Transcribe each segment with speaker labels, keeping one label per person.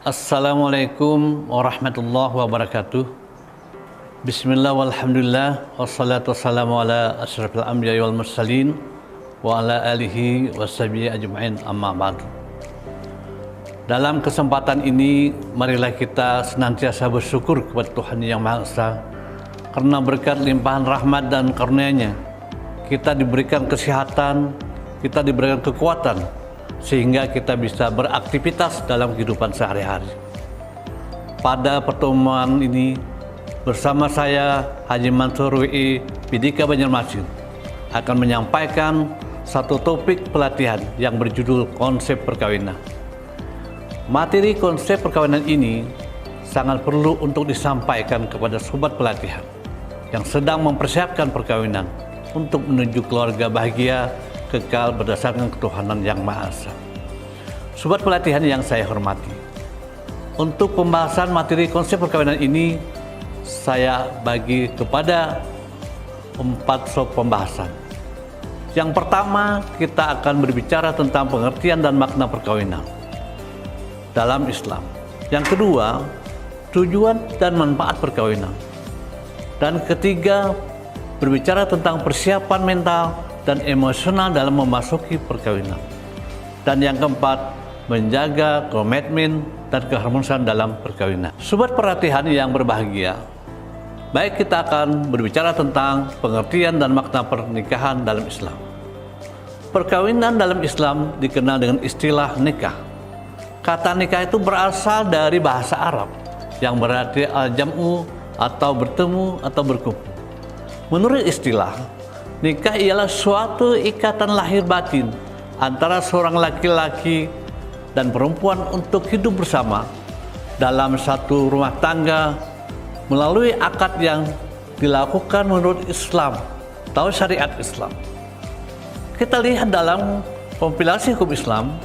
Speaker 1: Assalamualaikum warahmatullahi wabarakatuh. Bismillah walhamdulillah wassalatu wassalamu ala asyrafil anbiya'i wal mursalin wa ala alihi washabihi ajma'in, amma ba'du. Dalam kesempatan ini marilah kita senantiasa bersyukur kepada Tuhan Yang Maha Esa, karena berkat limpahan rahmat dan karunia-Nya kita diberikan kesehatan, kita diberikan kekuatan sehingga kita bisa beraktivitas dalam kehidupan sehari-hari. Pada pertemuan ini bersama saya Haji Mansur W.I. Pidika Banjarmasin akan menyampaikan satu topik pelatihan yang berjudul konsep perkawinan. Materi konsep perkawinan ini sangat perlu untuk disampaikan kepada sobat pelatihan yang sedang mempersiapkan perkawinan untuk menuju keluarga bahagia kekal berdasarkan ketuhanan Yang Maha Esa. Sobat pelatihan yang saya hormati, untuk pembahasan materi konsep perkawinan ini saya bagi kepada 4 sub pembahasan. Yang pertama, kita akan berbicara tentang pengertian dan makna perkawinan dalam Islam. Yang kedua, tujuan dan manfaat perkawinan. Dan ketiga, berbicara tentang persiapan mental dan emosional dalam memasuki perkawinan. Dan yang keempat, menjaga komitmen dan keharmonisan dalam perkawinan. Sobat pelatihan yang berbahagia, baik, kita akan berbicara tentang pengertian dan makna pernikahan dalam Islam. Perkawinan dalam Islam dikenal dengan istilah nikah. Kata nikah itu berasal dari bahasa Arab yang berarti al-jam'u atau bertemu atau berkumpul. Menurut istilah, nikah ialah suatu ikatan lahir batin antara seorang laki-laki dan perempuan untuk hidup bersama dalam satu rumah tangga melalui akad yang dilakukan menurut Islam atau syariat Islam. Kita lihat dalam kompilasi hukum Islam,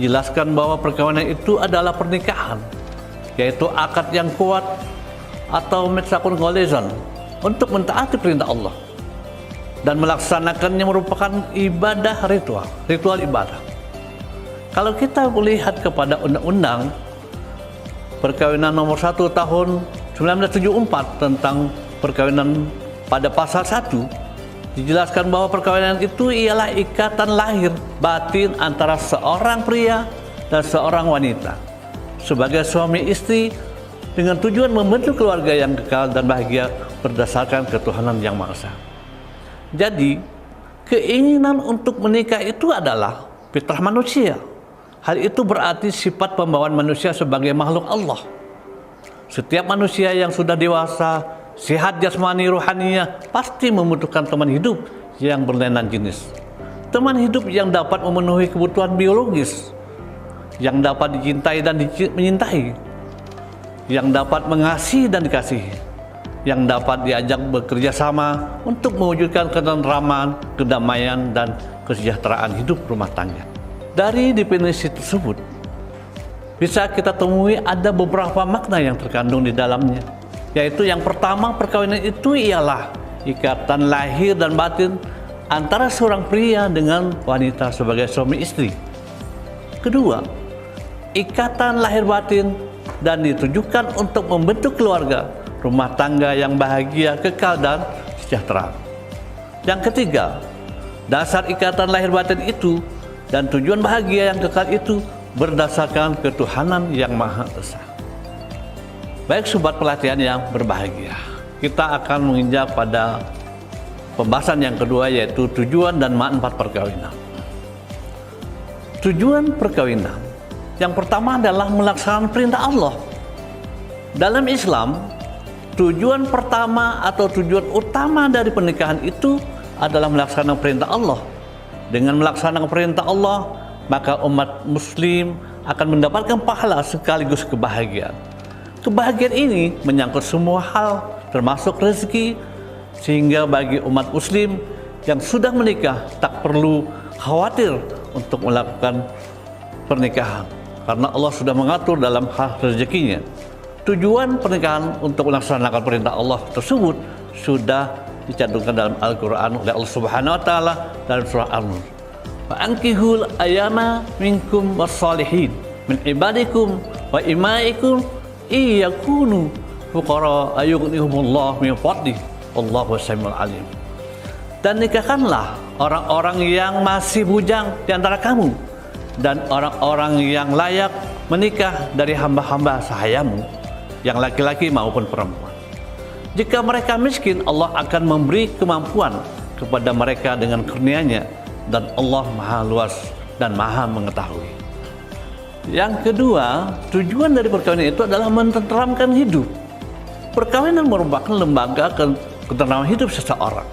Speaker 1: jelaskan bahwa perkawinan itu adalah pernikahan, yaitu akad yang kuat atau mitsaqun ghalidhan untuk mentaati perintah Allah dan melaksanakannya merupakan ibadah ritual ibadah. Kalau kita melihat kepada Undang-Undang Perkawinan Nomor 1 Tahun 1974 tentang perkawinan, pada pasal 1 dijelaskan bahwa perkawinan itu ialah ikatan lahir batin antara seorang pria dan seorang wanita sebagai suami istri dengan tujuan membentuk keluarga yang kekal dan bahagia berdasarkan ketuhanan Yang Maha Esa. Jadi, keinginan untuk menikah itu adalah fitrah manusia. Hal itu berarti sifat pembawaan manusia sebagai makhluk Allah. Setiap manusia yang sudah dewasa, sehat jasmani rohaninya, pasti membutuhkan teman hidup yang berlainan jenis. Teman hidup yang dapat memenuhi kebutuhan biologis, yang dapat dicintai dan menyintai, yang dapat mengasihi dan dikasihi, yang dapat diajak bekerja sama untuk mewujudkan ketentraman, kedamaian, dan kesejahteraan hidup rumah tangga. Dari definisi tersebut, bisa kita temui ada beberapa makna yang terkandung di dalamnya, yaitu yang pertama, perkawinan itu ialah ikatan lahir dan batin antara seorang pria dengan wanita sebagai suami istri. Kedua, ikatan lahir batin dan ditujukan untuk membentuk keluarga, rumah tangga yang bahagia, kekal, dan sejahtera. Yang ketiga, dasar ikatan lahir batin itu dan tujuan bahagia yang kekal itu berdasarkan ketuhanan Yang Maha Esa. Baik, sobat pelatihan yang berbahagia, kita akan menginjak pada pembahasan yang kedua, yaitu tujuan dan manfaat perkawinan. Tujuan perkawinan yang pertama adalah melaksanakan perintah Allah. Dalam Islam, tujuan pertama atau tujuan utama dari pernikahan itu adalah melaksanakan perintah Allah. Dengan melaksanakan perintah Allah, maka umat muslim akan mendapatkan pahala sekaligus kebahagiaan. Kebahagiaan ini menyangkut semua hal, termasuk rezeki, sehingga bagi umat muslim yang sudah menikah tak perlu khawatir untuk melakukan pernikahan, karena Allah sudah mengatur dalam hal rezekinya. Tujuan pernikahan untuk melaksanakan perintah Allah tersebut sudah dicantumkan dalam Al-Quran oleh Allah Subhanahu wa Ta'ala dalam surah An-Nur. Fa'ankihul ayama minkum wassalihin min ibadikum wa imaikum iyakunu fuqara ayughnihumullah min fadli wallahu samiul alim. Dan nikahkanlah orang-orang yang masih bujang di antara kamu dan orang-orang yang layak menikah dari hamba-hamba sahayamu yang laki-laki maupun perempuan. Jika mereka miskin, Allah akan memberi kemampuan kepada mereka dengan kurnia-Nya, dan Allah Maha Luas dan Maha Mengetahui. Yang kedua, tujuan dari perkawinan itu adalah mententeramkan hidup. Perkawinan merupakan lembaga ketenteraman hidup seseorang.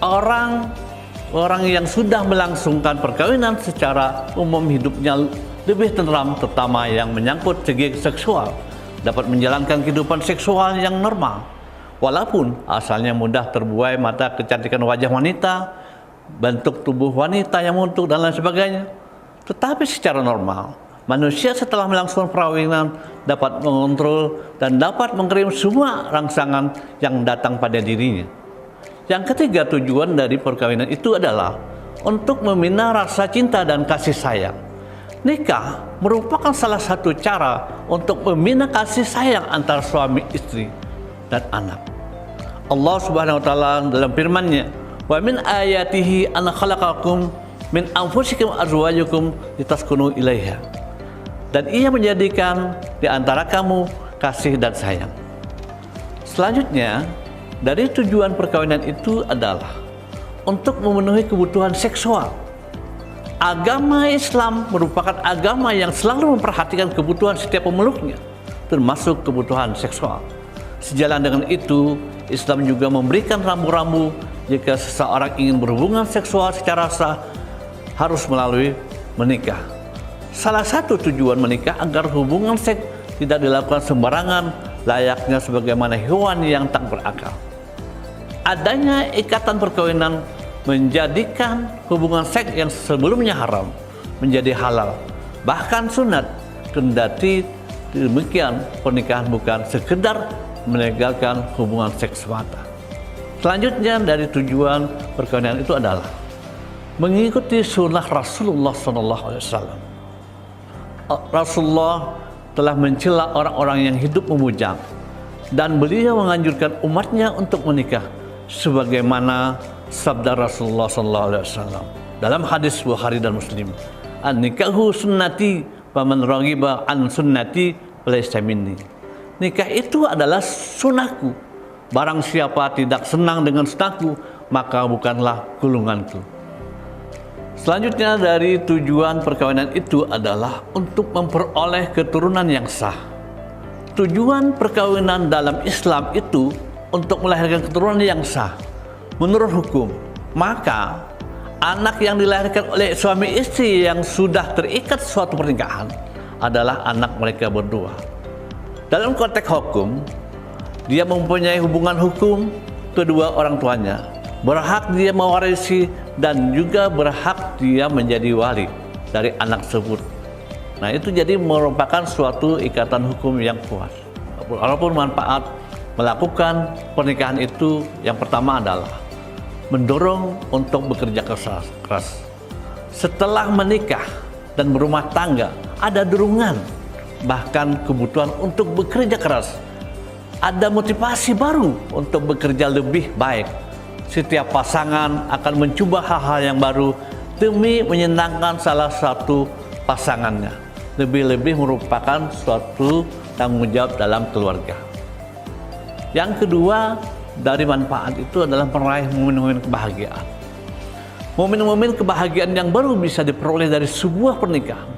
Speaker 1: Orang yang sudah melangsungkan perkawinan secara umum hidupnya lebih tenteram, terutama yang menyangkut segi seksual, dapat menjalankan kehidupan seksual yang normal. Walaupun asalnya mudah terbuai mata kecantikan wajah wanita, bentuk tubuh wanita yang muntuk dan lain sebagainya, tetapi secara normal manusia setelah melangsungkan perkawinan dapat mengontrol dan dapat mengirim semua rangsangan yang datang pada dirinya. Yang ketiga, tujuan dari perkawinan itu adalah untuk membina rasa cinta dan kasih sayang. Nikah merupakan salah satu cara untuk membina kasih sayang antara suami istri dan anak. Allah Subhanahu wa taala dalam firman-Nya, "Wa min ayatihi an khalaqakum min anfusikum azwajakum litaskunu ilaiha." Dan Ia menjadikan di antara kamu kasih dan sayang. Selanjutnya, dari tujuan perkawinan itu adalah untuk memenuhi kebutuhan seksual. Agama Islam merupakan agama yang selalu memperhatikan kebutuhan setiap pemeluknya, termasuk kebutuhan seksual. Sejalan dengan itu, Islam juga memberikan rambu-rambu jika seseorang ingin berhubungan seksual secara sah harus melalui menikah. Salah satu tujuan menikah agar hubungan seks tidak dilakukan sembarangan, layaknya sebagaimana hewan yang tak berakal. Adanya ikatan perkawinan menjadikan hubungan seks yang sebelumnya haram menjadi halal, bahkan sunat. Kendati demikian, pernikahan bukan sekedar menegakkan hubungan seks semata. Selanjutnya dari tujuan perkawinan itu adalah mengikuti sunnah Rasulullah SAW. Rasulullah telah mencela orang-orang yang hidup memujang, dan beliau menganjurkan umatnya untuk menikah sebagaimana sabda Rasulullah SAW dalam hadis Bukhari dan Muslim, "An-nikahu sunnati, faman raghiba an sunnati falaysa minni." Nikah itu adalah sunnahku. Barang siapa tidak senang dengan sunnahku, maka bukanlah golonganku. Selanjutnya dari tujuan perkawinan itu adalah untuk memperoleh keturunan yang sah. Tujuan perkawinan dalam Islam itu untuk melahirkan keturunan yang sah menurut hukum. Maka anak yang dilahirkan oleh suami istri yang sudah terikat suatu pernikahan adalah anak mereka berdua. Dalam konteks hukum, dia mempunyai hubungan hukum kedua orang tuanya, berhak dia mewarisi dan juga berhak dia menjadi wali dari anak tersebut. Nah, itu jadi merupakan suatu ikatan hukum yang kuat. Walaupun manfaat melakukan pernikahan itu, yang pertama adalah mendorong untuk bekerja keras. Setelah menikah dan berumah tangga, ada dorongan, bahkan kebutuhan untuk bekerja keras. Ada motivasi baru untuk bekerja lebih baik. Setiap pasangan akan mencoba hal-hal yang baru demi menyenangkan salah satu pasangannya. Lebih-lebih merupakan suatu tanggung jawab dalam keluarga. Yang kedua dari manfaat itu adalah meraih momen-momen kebahagiaan. Momen-momen kebahagiaan yang baru bisa diperoleh dari sebuah pernikahan.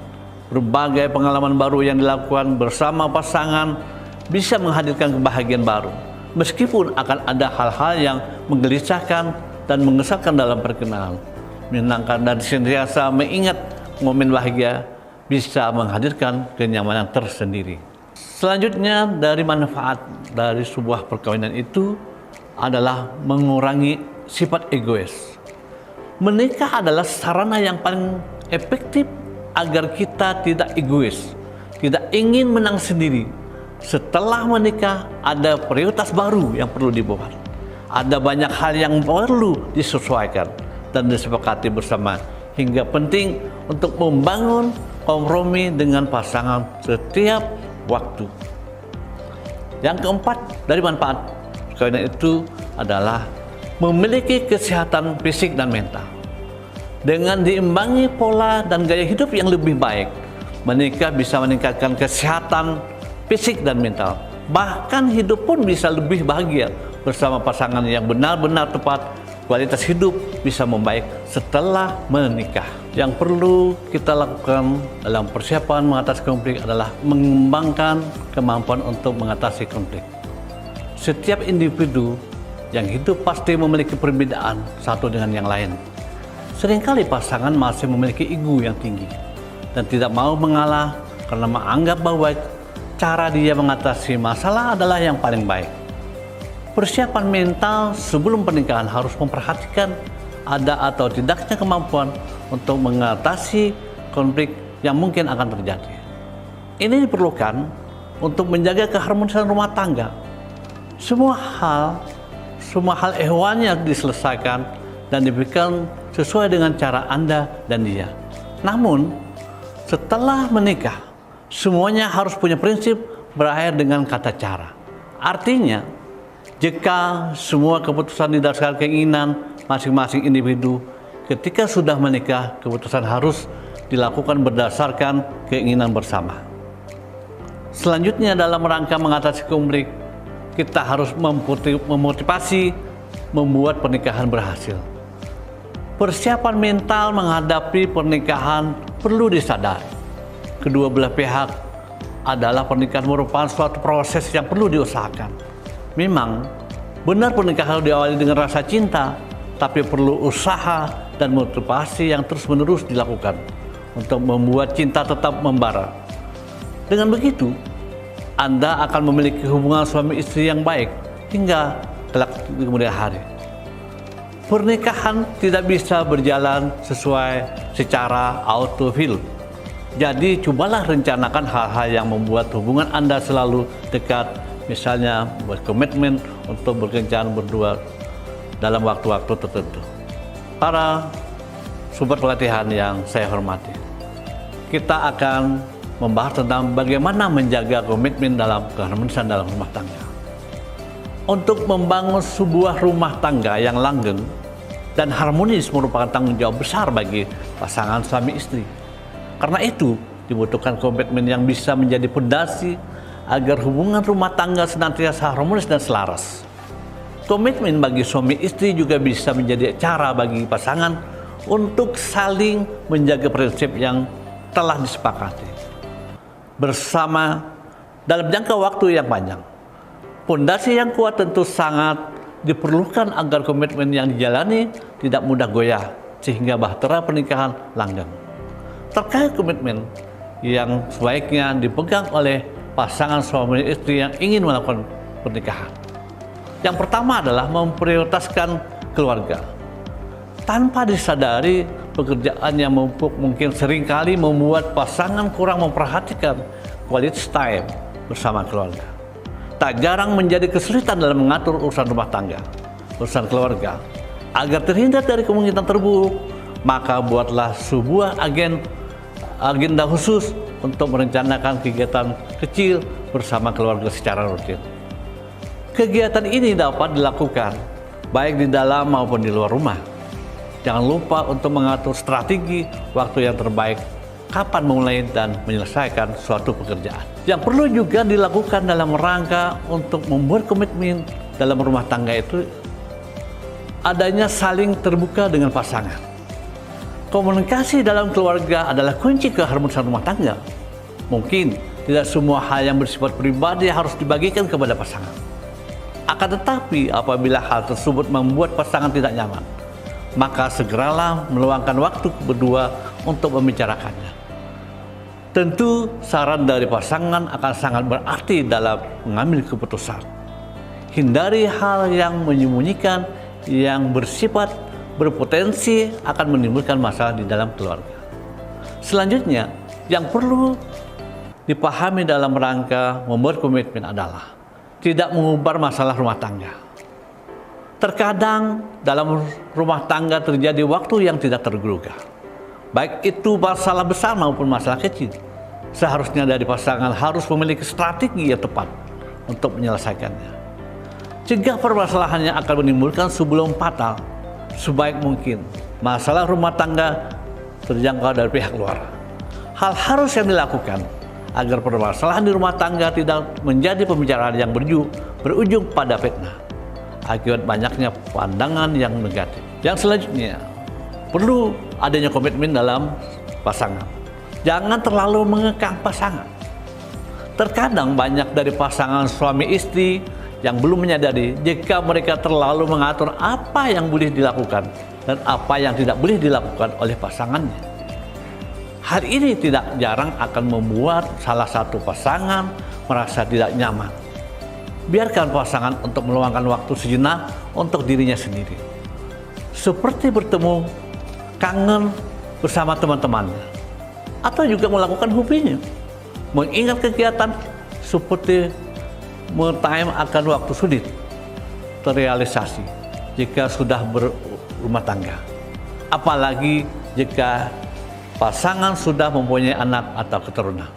Speaker 1: Berbagai pengalaman baru yang dilakukan bersama pasangan bisa menghadirkan kebahagiaan baru. Meskipun akan ada hal-hal yang menggelisahkan dan mengesalkan dalam perkenalan, menyenangkan dan senantiasa mengingat momen bahagia bisa menghadirkan kenyamanan tersendiri. Selanjutnya dari manfaat dari sebuah perkawinan itu adalah mengurangi sifat egois. Menikah adalah sarana yang paling efektif agar kita tidak egois, tidak ingin menang sendiri. Setelah menikah ada prioritas baru yang perlu dibuat. Ada banyak hal yang perlu disesuaikan dan disepakati bersama, hingga penting untuk membangun kompromi dengan pasangan. Setiap waktu. Yang keempat dari manfaat perkawinan itu adalah memiliki kesehatan fisik dan mental. Dengan diimbangi pola dan gaya hidup yang lebih baik, menikah bisa meningkatkan kesehatan fisik dan mental. Bahkan hidup pun bisa lebih bahagia bersama pasangan yang benar-benar tepat. Kualitas hidup bisa membaik setelah menikah. Yang perlu kita lakukan dalam persiapan mengatasi konflik adalah mengembangkan kemampuan untuk mengatasi konflik. Setiap individu yang hidup pasti memiliki perbedaan satu dengan yang lain. Seringkali pasangan masih memiliki ego yang tinggi dan tidak mau mengalah karena menganggap bahwa cara dia mengatasi masalah adalah yang paling baik. Persiapan mental sebelum pernikahan harus memperhatikan ada atau tidaknya kemampuan untuk mengatasi konflik yang mungkin akan terjadi. Ini diperlukan untuk menjaga keharmonisan rumah tangga. Semua hal ehwannya diselesaikan dan diberikan sesuai dengan cara Anda dan dia. Namun, setelah menikah, semuanya harus punya prinsip berakhir dengan kata cara. Artinya, jika semua keputusan didasarkan keinginan masing-masing individu, ketika sudah menikah, keputusan harus dilakukan berdasarkan keinginan bersama. Selanjutnya, dalam rangka mengatasi konflik, kita harus memotivasi membuat pernikahan berhasil. Persiapan mental menghadapi pernikahan perlu disadari. Kedua belah pihak adalah pernikahan merupakan suatu proses yang perlu diusahakan. Memang, benar pernikahan harus diawali dengan rasa cinta, tapi perlu usaha dan motivasi yang terus-menerus dilakukan untuk membuat cinta tetap membara. Dengan begitu, Anda akan memiliki hubungan suami istri yang baik hingga kelak di kemudian hari. Pernikahan tidak bisa berjalan secara autopilot. Jadi, cobalah rencanakan hal-hal yang membuat hubungan Anda selalu dekat. Misalnya berkomitmen untuk berkencan berdua dalam waktu-waktu tertentu. Para sobat pelatihan yang saya hormati, kita akan membahas tentang bagaimana menjaga komitmen dalam keharmonisan dalam rumah tangga. Untuk membangun sebuah rumah tangga yang langgeng dan harmonis merupakan tanggung jawab besar bagi pasangan suami istri. Karena itu, dibutuhkan komitmen yang bisa menjadi fondasi agar hubungan rumah tangga senantiasa harmonis dan selaras. Komitmen bagi suami istri juga bisa menjadi cara bagi pasangan untuk saling menjaga prinsip yang telah disepakati bersama dalam jangka waktu yang panjang. Fondasi yang kuat tentu sangat diperlukan agar komitmen yang dijalani tidak mudah goyah sehingga bahtera pernikahan langgeng. Terkait komitmen yang sebaiknya dipegang oleh pasangan suami istri yang ingin melakukan pernikahan. Yang pertama adalah memprioritaskan keluarga. Tanpa disadari, pekerjaan yang menumpuk mungkin seringkali membuat pasangan kurang memperhatikan quality time bersama keluarga. Tak jarang menjadi kesulitan dalam mengatur urusan rumah tangga, urusan keluarga. Agar terhindar dari kemungkinan terburuk, maka buatlah sebuah agenda khusus untuk merencanakan kegiatan kecil bersama keluarga secara rutin. Kegiatan ini dapat dilakukan baik di dalam maupun di luar rumah. Jangan lupa untuk mengatur strategi waktu yang terbaik kapan memulai dan menyelesaikan suatu pekerjaan. Yang perlu juga dilakukan dalam rangka untuk membuat komitmen dalam rumah tangga itu adanya saling terbuka dengan pasangan. Komunikasi dalam keluarga adalah kunci keharmonisan rumah tangga. Mungkin tidak semua hal yang bersifat pribadi harus dibagikan kepada pasangan. Akan tetapi, apabila hal tersebut membuat pasangan tidak nyaman, maka segeralah meluangkan waktu berdua untuk membicarakannya. Tentu, saran dari pasangan akan sangat berarti dalam mengambil keputusan. Hindari hal yang menyembunyikan, yang bersifat berpotensi akan menimbulkan masalah di dalam keluarga. Selanjutnya, yang perlu dipahami dalam rangka membuat komitmen adalah tidak mengumbar masalah rumah tangga. Terkadang dalam rumah tangga terjadi waktu yang tidak terduga, baik itu masalah besar maupun masalah kecil. seharusnya dari pasangan harus memiliki strategi yang tepat untuk menyelesaikannya. Cegah permasalahan yang akan menimbulkan sebelum fatal. Sebaik mungkin masalah rumah tangga terjangkau dari pihak luar. Hal harus yang dilakukan agar permasalahan di rumah tangga tidak menjadi pembicaraan yang berujung pada fitnah akibat banyaknya pandangan yang negatif. Yang selanjutnya, perlu adanya komitmen dalam pasangan. Jangan terlalu mengekang pasangan. Terkadang banyak dari pasangan suami istri yang belum menyadari jika mereka terlalu mengatur apa yang boleh dilakukan dan apa yang tidak boleh dilakukan oleh pasangannya. Hal ini tidak jarang akan membuat salah satu pasangan merasa tidak nyaman. Biarkan pasangan untuk meluangkan waktu sejenak untuk dirinya sendiri. Seperti bertemu, kangen bersama teman-temannya, atau juga melakukan hobinya. Mengingat kegiatan seperti me time akan waktu sulit terrealisasi jika sudah berumah tangga. Apalagi jika pasangan sudah mempunyai anak atau keturunan.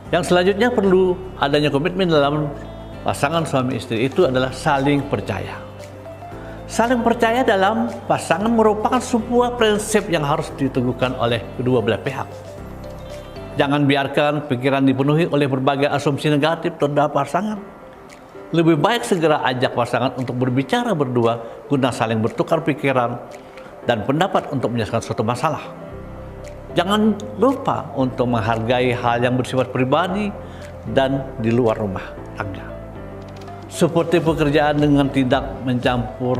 Speaker 1: Yang selanjutnya perlu adanya komitmen dalam pasangan suami istri itu adalah saling percaya. Saling percaya dalam pasangan merupakan sebuah prinsip yang harus diteguhkan oleh kedua belah pihak. Jangan biarkan pikiran dipenuhi oleh berbagai asumsi negatif terhadap pasangan. Lebih baik segera ajak pasangan untuk berbicara berdua guna saling bertukar pikiran dan pendapat untuk menyelesaikan suatu masalah. Jangan lupa untuk menghargai hal yang bersifat pribadi dan di luar rumah tangga. Seperti pekerjaan dengan tidak mencampur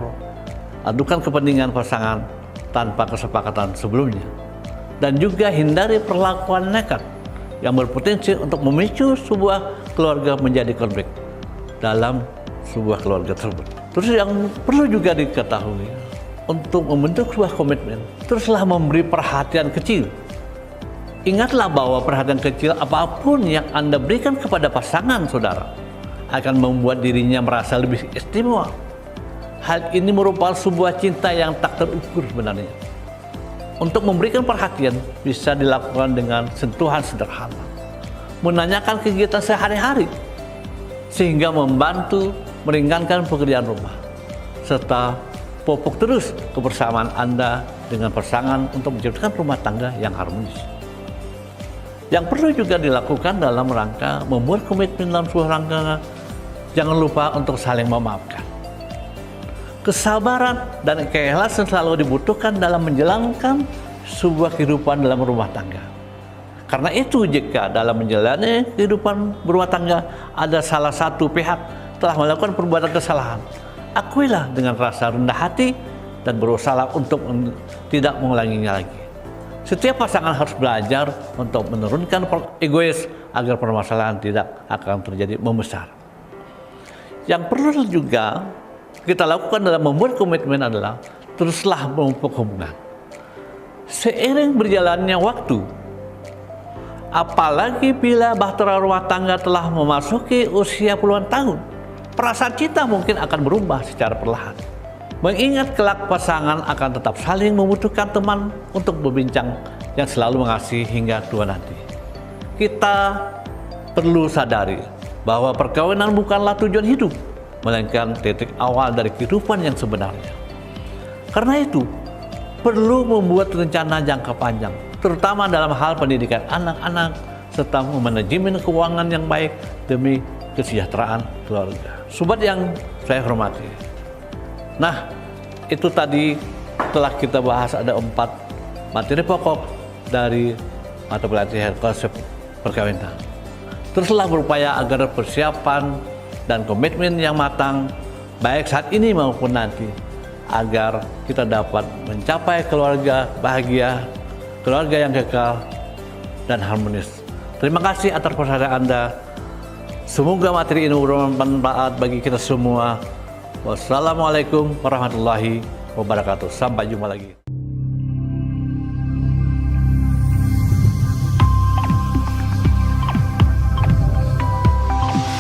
Speaker 1: adukan kepentingan pasangan tanpa kesepakatan sebelumnya. Dan juga hindari perlakuan nekat yang berpotensi untuk memicu sebuah keluarga menjadi konflik dalam sebuah keluarga tersebut. Terus yang perlu juga diketahui, untuk membentuk sebuah komitmen, teruslah memberi perhatian kecil. Ingatlah bahwa perhatian kecil apapun yang Anda berikan kepada pasangan saudara akan membuat dirinya merasa lebih istimewa. Hal ini merupakan sebuah cinta yang tak terukur sebenarnya. Untuk memberikan perhatian bisa dilakukan dengan sentuhan sederhana, menanyakan kegiatan sehari-hari, sehingga membantu meringankan pekerjaan rumah, serta pupuk terus kebersamaan Anda dengan pasangan untuk menciptakan rumah tangga yang harmonis. Yang perlu juga dilakukan dalam rangka membuat komitmen dalam sebuah rangka, jangan lupa untuk saling memaafkan. Kesabaran dan keikhlasan selalu dibutuhkan dalam menjalankan sebuah kehidupan dalam rumah tangga. Karena itu, jika dalam menjalani kehidupan berumah tangga ada salah satu pihak telah melakukan perbuatan kesalahan, akuilah dengan rasa rendah hati dan berusaha untuk tidak mengulanginya lagi. Setiap pasangan harus belajar untuk menurunkan egois agar permasalahan tidak akan terjadi membesar. Yang perlu juga kita lakukan dalam membuat komitmen adalah teruslah memupuk hubungan. Seiring berjalannya waktu, apalagi bila bahtera rumah tangga telah memasuki usia puluhan tahun, perasaan cinta mungkin akan berubah secara perlahan. Mengingat kelak pasangan akan tetap saling membutuhkan teman untuk berbincang yang selalu mengasihi hingga tua nanti. Kita perlu sadari bahwa perkawinan bukanlah tujuan hidup, melainkan titik awal dari kehidupan yang sebenarnya. Karena itu, perlu membuat rencana jangka panjang, terutama dalam hal pendidikan anak-anak, serta manajemen keuangan yang baik demi kesejahteraan keluarga. Sobat yang saya hormati, nah, itu tadi telah kita bahas ada 4 materi pokok dari mata pelajaran konsep perkawinan. Teruslah berupaya agar persiapan dan komitmen yang matang, baik saat ini maupun nanti, agar kita dapat mencapai keluarga bahagia, keluarga yang kekal dan harmonis. Terima kasih atas perhatian Anda. Semoga materi ini bermanfaat bagi kita semua. Wassalamualaikum warahmatullahi wabarakatuh. Sampai jumpa lagi.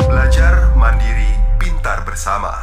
Speaker 2: Belajar mandiri, pintar bersama.